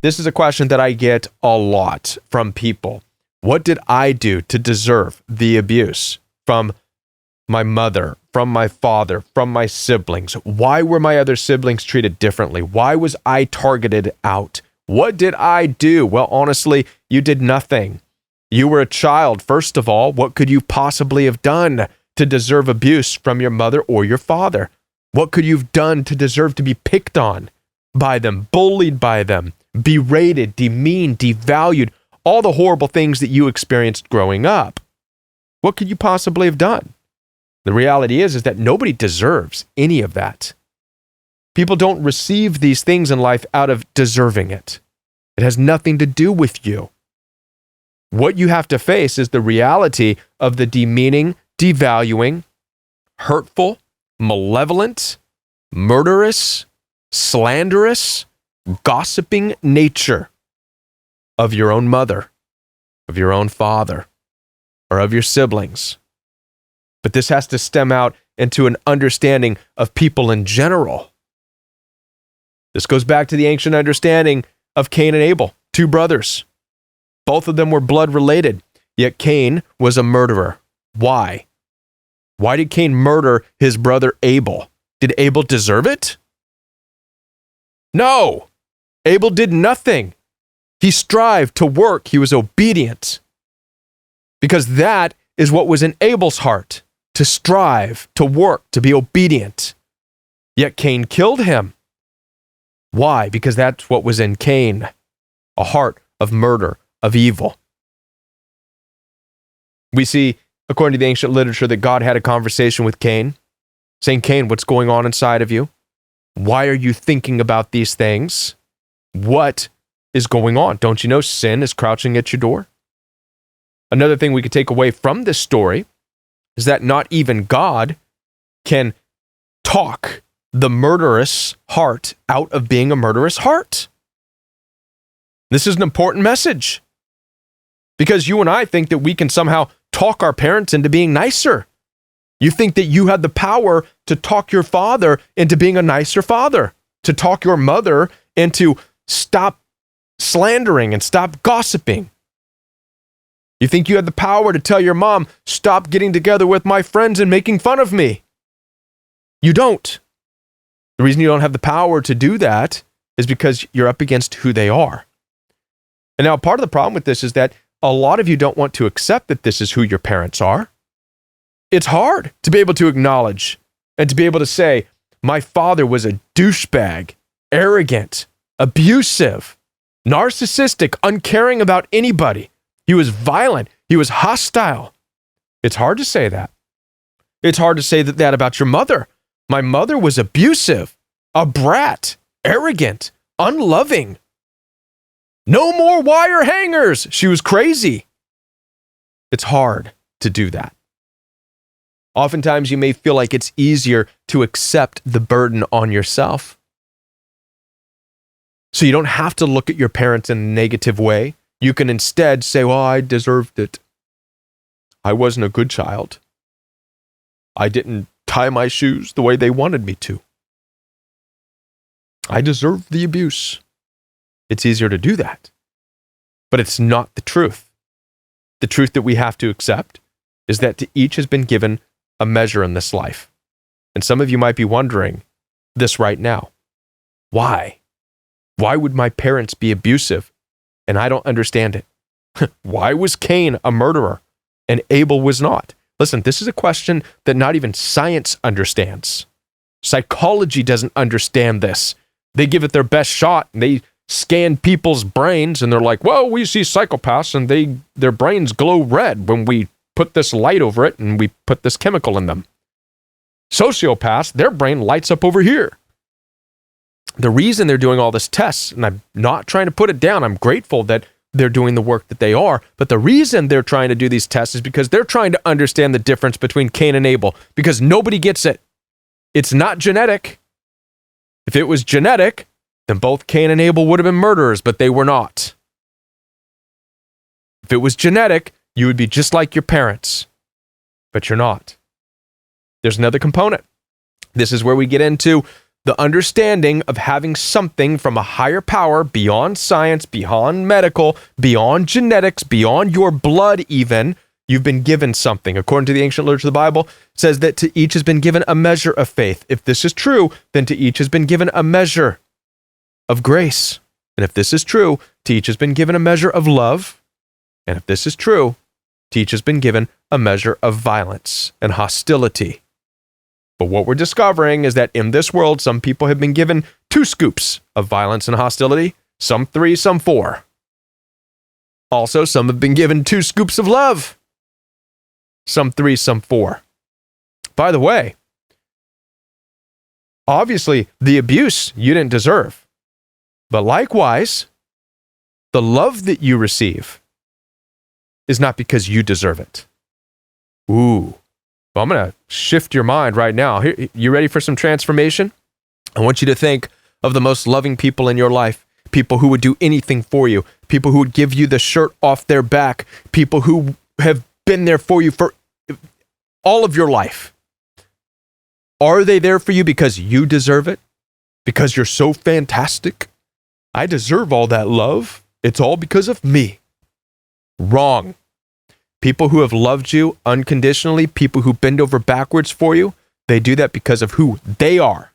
This is a question that I get a lot from people. What did I do to deserve the abuse from my mother, from my father, from my siblings? Why were my other siblings treated differently? Why was I targeted out? What did I do? Well, honestly, you did nothing. You were a child, first of all. What could you possibly have done to deserve abuse from your mother or your father? What could you have done to deserve to be picked on by them, bullied by them, berated, demeaned, devalued, all the horrible things that you experienced growing up? What could you possibly have done? The reality is that nobody deserves any of that. People don't receive these things in life out of deserving it. It has nothing to do with you. What you have to face is the reality of the demeaning, devaluing, hurtful, malevolent, murderous, slanderous, gossiping nature of your own mother, of your own father, or of your siblings. But this has to stem out into an understanding of people in general. This goes back to the ancient understanding of Cain and Abel, two brothers. Both of them were blood related, yet Cain was a murderer. Why? Why did Cain murder his brother Abel? Did Abel deserve it? No. Abel did nothing. He strived to work. He was obedient. Because that is what was in Abel's heart, to strive, to work, to be obedient. Yet Cain killed him. Why? Because that's what was in Cain, a heart of murder, of evil. We see, according to the ancient literature, that God had a conversation with Cain, saying, Cain, what's going on inside of you? Why are you thinking about these things? What is going on? Don't you know sin is crouching at your door? Another thing we could take away from this story is that not even God can talk the murderous heart out of being a murderous heart. This is an important message, because you and I think that we can somehow talk our parents into being nicer. You think that you had the power to talk your father into being a nicer father, to talk your mother into stop slandering and stop gossiping. You think you had the power to tell your mom, stop getting together with my friends and making fun of me. You don't. The reason you don't have the power to do that is because you're up against who they are. And now part of the problem with this is that a lot of you don't want to accept that this is who your parents are. It's hard to be able to acknowledge and to be able to say, my father was a douchebag, arrogant, abusive, narcissistic, uncaring about anybody. He was violent. He was hostile. It's hard to say that. It's hard to say that about your mother. My mother was abusive, a brat, arrogant, unloving. No more wire hangers. She was crazy. It's hard to do that. Oftentimes you may feel like it's easier to accept the burden on yourself. So you don't have to look at your parents in a negative way. You can instead say, well, I deserved it. I wasn't a good child. I didn't tie my shoes the way they wanted me to. I deserved the abuse. It's easier to do that. But it's not the truth. The truth that we have to accept is that to each has been given a measure in this life. And some of you might be wondering this right now. Why? Why would my parents be abusive? And I don't understand it. Why was Cain a murderer and Abel was not? Listen, this is a question that not even science understands. Psychology doesn't understand this. They give it their best shot and they scan people's brains and they're like, well, we see psychopaths and their brains glow red when we put this light over it and we put this chemical in them. Sociopaths, their brain lights up over here. The reason they're doing all this tests, and I'm not trying to put it down, I'm grateful that they're doing the work that they are, but the reason they're trying to do these tests is because they're trying to understand the difference between Cain and Abel, because nobody gets it. It's not genetic. If it was genetic, then both Cain and Abel would have been murderers, but they were not. If it was genetic, you would be just like your parents, but you're not. There's another component. This is where we get into The understanding of having something from a higher power beyond science, beyond medical, beyond genetics, beyond your blood even. You've been given something. According to the ancient literature of the Bible, it says that to each has been given a measure of faith. If this is true, then to each has been given a measure of grace. And if this is true, to each has been given a measure of love. And if this is true, to each has been given a measure of violence and hostility. But what we're discovering is that in this world, some people have been given 2 scoops of violence and hostility, some 3, some 4. Also, some have been given 2 scoops of love, some 3, some 4. By the way, obviously, the abuse you didn't deserve. But likewise, the love that you receive is not because you deserve it. Ooh. Well, I'm going to shift your mind right now. Here, you ready for some transformation? I want you to think of the most loving people in your life, people who would do anything for you, people who would give you the shirt off their back, people who have been there for you for all of your life. Are they there for you because you deserve it? Because you're so fantastic? I deserve all that love. It's all because of me. Wrong. People who have loved you unconditionally, people who bend over backwards for you, they do that because of who they are.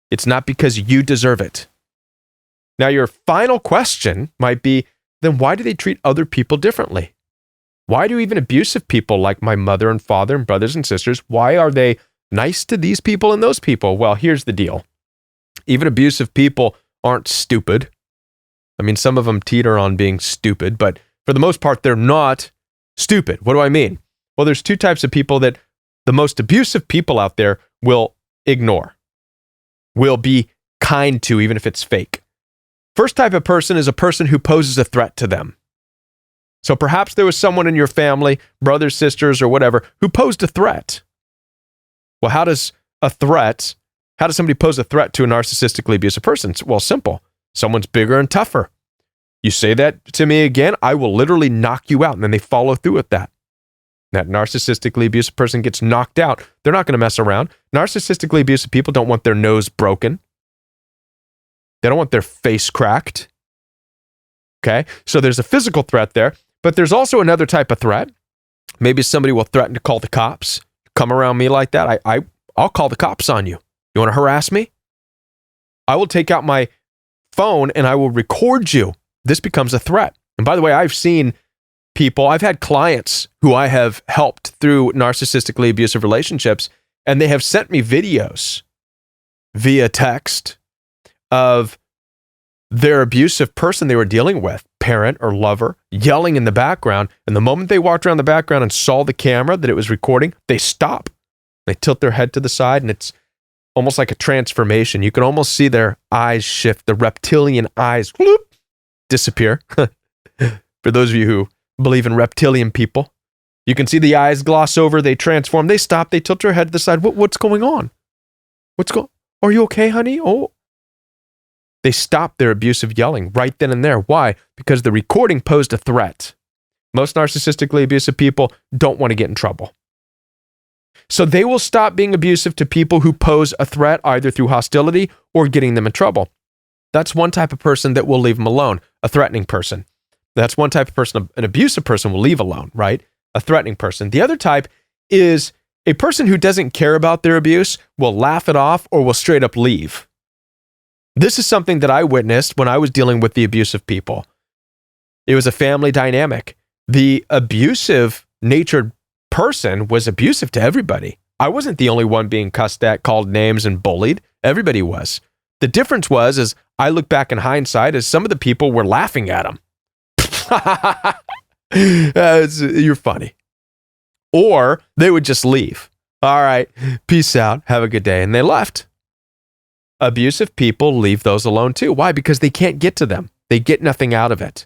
It's not because you deserve it. Now, your final question might be, then why do they treat other people differently? Why do even abusive people like my mother and father and brothers and sisters, why are they nice to these people and those people? Well, here's the deal. Even abusive people aren't stupid. I mean, some of them teeter on being stupid, but for the most part, they're not stupid. What do I mean? Well, there's 2 types of people that the most abusive people out there will ignore, will be kind to, even if it's fake. First type of person is a person who poses a threat to them. So perhaps there was someone in your family, brothers, sisters, or whatever, who posed a threat. Well, how does somebody pose a threat to a narcissistically abusive person? Well, simple. Someone's bigger and tougher. You say that to me again, I will literally knock you out. And then they follow through with that. That narcissistically abusive person gets knocked out. They're not going to mess around. Narcissistically abusive people don't want their nose broken. They don't want their face cracked. Okay? So there's a physical threat there, but there's also another type of threat. Maybe somebody will threaten to call the cops. Come around me like that, I'll call the cops on you. You want to harass me? I will take out my phone and I will record you. This becomes a threat. And by the way, I've had clients who I have helped through narcissistically abusive relationships, and they have sent me videos via text of their abusive person they were dealing with, parent or lover, yelling in the background. And the moment they walked around the background and saw the camera that it was recording, they stop. They tilt their head to the side, and it's almost like a transformation. You can almost see their eyes shift, the reptilian eyes whoop, disappear. For those of you who believe in reptilian people, you can see the eyes gloss over, they transform, they stop, they tilt their head to the side. What's going on? Are you okay, honey? Oh. They stop their abusive yelling right then and there. Why? Because the recording posed a threat. Most narcissistically abusive people don't want to get in trouble. So they will stop being abusive to people who pose a threat either through hostility or getting them in trouble. That's one type of person that will leave them alone, a threatening person. That's one type of person an abusive person will leave alone, right? A threatening person. The other type is a person who doesn't care about their abuse, will laugh it off, or will straight up leave. This is something that I witnessed when I was dealing with the abusive people. It was a family dynamic. The abusive natured person was abusive to everybody. I wasn't the only one being cussed at, called names, and bullied. Everybody was. The difference was, as I look back in hindsight, is some of the people were laughing at him. You're funny. Or they would just leave. All right, peace out, have a good day. And they left. Abusive people leave those alone too. Why? Because they can't get to them. They get nothing out of it.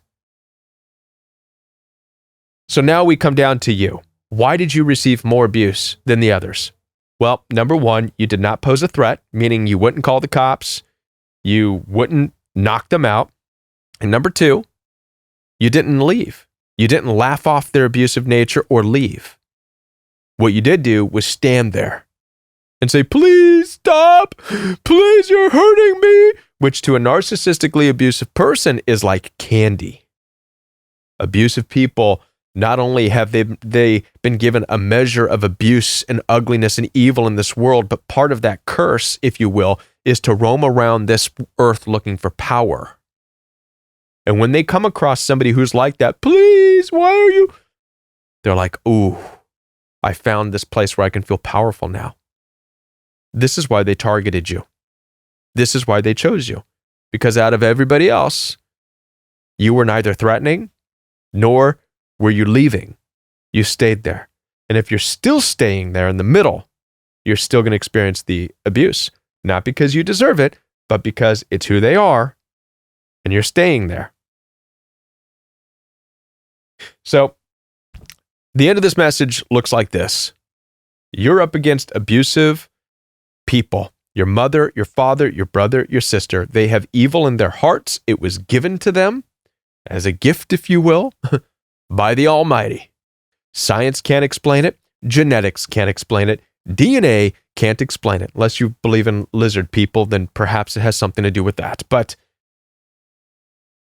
So now we come down to you. Why did you receive more abuse than the others? Well, number one, you did not pose a threat, meaning you wouldn't call the cops. You wouldn't knock them out. And number two, you didn't leave. You didn't laugh off their abusive nature or leave. What you did do was stand there and say, please stop, please, you're hurting me, which to a narcissistically abusive person is like candy. Abusive people, not only have they been given a measure of abuse and ugliness and evil in this world, but part of that curse, if you will, is to roam around this earth looking for power. And when they come across somebody who's like that, please, why are you? They're like, ooh, I found this place where I can feel powerful now. This is why they targeted you. This is why they chose you. Because out of everybody else, you were neither threatening, nor were you leaving. You stayed there. And if you're still staying there in the middle, you're still going to experience the abuse. Not because you deserve it, but because it's who they are, and you're staying there. So, the end of this message looks like this. You're up against abusive people. Your mother, your father, your brother, your sister. They have evil in their hearts. It was given to them as a gift, if you will, by the Almighty. Science can't explain it. Genetics can't explain it. DNA can't explain it. Unless you believe in lizard people, then perhaps it has something to do with that. But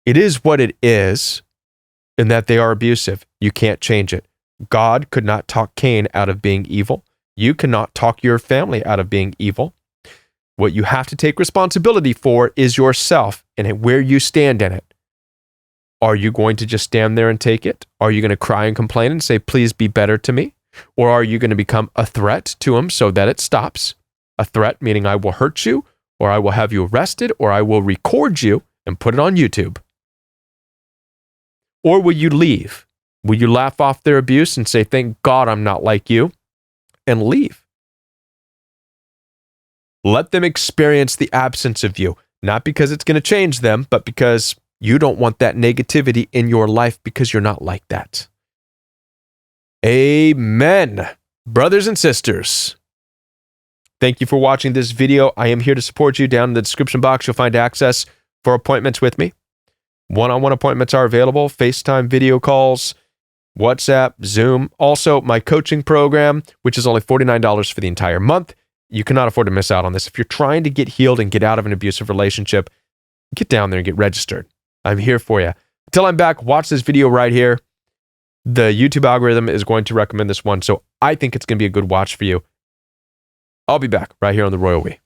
it is what it is, in that they are abusive. You can't change it. God could not talk Cain out of being evil. You cannot talk your family out of being evil. What you have to take responsibility for is yourself and where you stand in it. Are you going to just stand there and take it? Are you going to cry and complain and say, please be better to me? Or are you going to become a threat to him so that it stops? A threat meaning I will hurt you, or I will have you arrested, or I will record you and put it on YouTube. Or will you leave? Will you laugh off their abuse and say, thank God I'm not like you, and leave? Let them experience the absence of you, not because it's going to change them, but because you don't want that negativity in your life because you're not like that. Amen. Brothers and sisters, thank you for watching this video. I am here to support you. Down in the description box, you'll find access for appointments with me. One-on-one appointments are available, FaceTime video calls, WhatsApp, Zoom. Also, my coaching program, which is only $49 for the entire month. You cannot afford to miss out on this. If you're trying to get healed and get out of an abusive relationship, get down there and get registered. I'm here for you. Until I'm back, watch this video right here. The YouTube algorithm is going to recommend this one, so I think it's going to be a good watch for you. I'll be back right here on The Royal We.